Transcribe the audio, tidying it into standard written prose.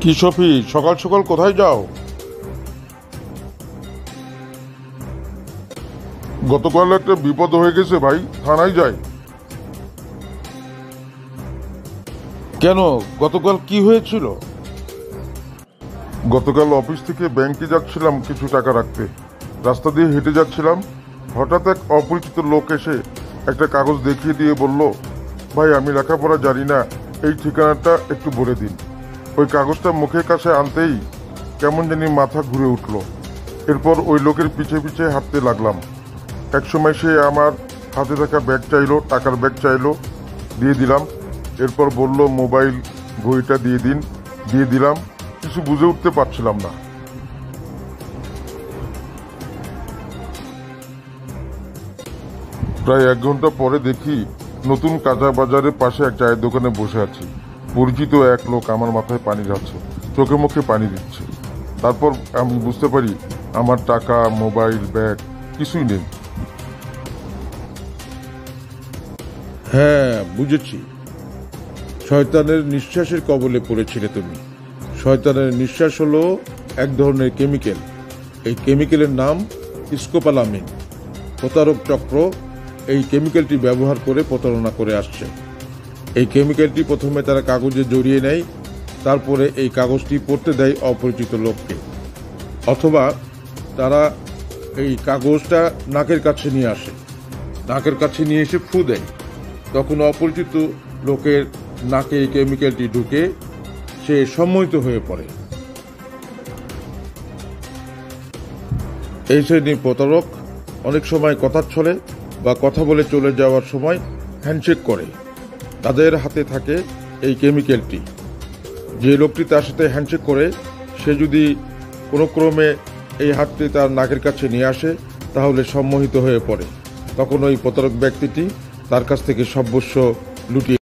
কি সফি, সকাল সকাল কোথায় যাও? গতকাল একটা বিপদ হয়ে গেছে ভাই, থানায় যাই। কেন, গতকাল কি হয়েছিল? গতকাল অফিস থেকে ব্যাংকে যাচ্ছিলাম কিছু টাকা রাখতে। রাস্তা দিয়ে হেঁটে যাচ্ছিলাম, হঠাৎ এক অপরিচিত লোক এসে একটা কাগজ দেখিয়ে দিয়ে বলল, ভাই আমি লেখাপড়া জানি না, এই ঠিকানাটা একটু বলে দিন। ওই কাগজটা মুখের কাছে আনতেই কেমন জানি মাথা ঘুরে উঠল। এরপর ওই লোকের পিছে পিছে হাঁটতে লাগলাম। একসময় সে আমার হাতে থাকা ব্যাগ চাইলো, টাকার ব্যাগ চাইলো, দিয়ে দিলাম। এরপর বলল মোবাইল ঘড়িটা দিয়ে দিন, দিয়ে দিলাম। কিছু বুঝে উঠতে পারছিলাম না। প্রায় 1 ঘন্টা পরে দেখি নতুন কাঁচা বাজারের পাশে এক চায়ের দোকানে বসে আছি। পরিচিত এক লোক আমার মাথায় পানি ঢালছে, চোখে মুখে পানি দিচ্ছে। তারপর আমি বুঝতে পারি আমার টাকা, মোবাইল, ব্যাগ কিছুই নেই। হ্যাঁ, বুঝেছি। শয়তানের নিঃশ্বাসের কবলে পড়েছিলে তুমি। শয়তানের নিঃশ্বাস হলো এক ধরনের কেমিক্যাল। এই কেমিক্যালের নাম স্কোপোলামিন। প্রতারক চক্র এই কেমিক্যালটি ব্যবহার করে প্রতারণা করে আসছে। এই কেমিক্যালটি প্রথমে তারা কাগজে জড়িয়ে নেয়, তারপরে এই কাগজটি পড়তে দেয় অপরিচিত লোককে, অথবা তারা এই কাগজটা নাকের কাছে নিয়ে আসে। নাকের কাছে নিয়ে এসে ফু দেয়। তখন অপরিচিত লোকের নাকে এই কেমিক্যালটি ঢুকে সে সম্মোহিত হয়ে পড়ে। এই শ্রেণীর প্রতারক অনেক সময় কথার ছলে বা কথা বলে চলে যাওয়ার সময় হ্যান্ডশেক করে। তাদের হাতে থাকে এই কেমিক্যালটি। যে লোকটি তার সাথে হ্যান্ডশেক করে, সে যদি কোনো ক্রমে এই হাতটি তার নাকের কাছে নিয়ে আসে, তাহলে সম্মোহিত হয়ে পড়ে। তখন ওই প্রতারক ব্যক্তিটি তার কাছ থেকে সর্বস্ব লুটিয়ে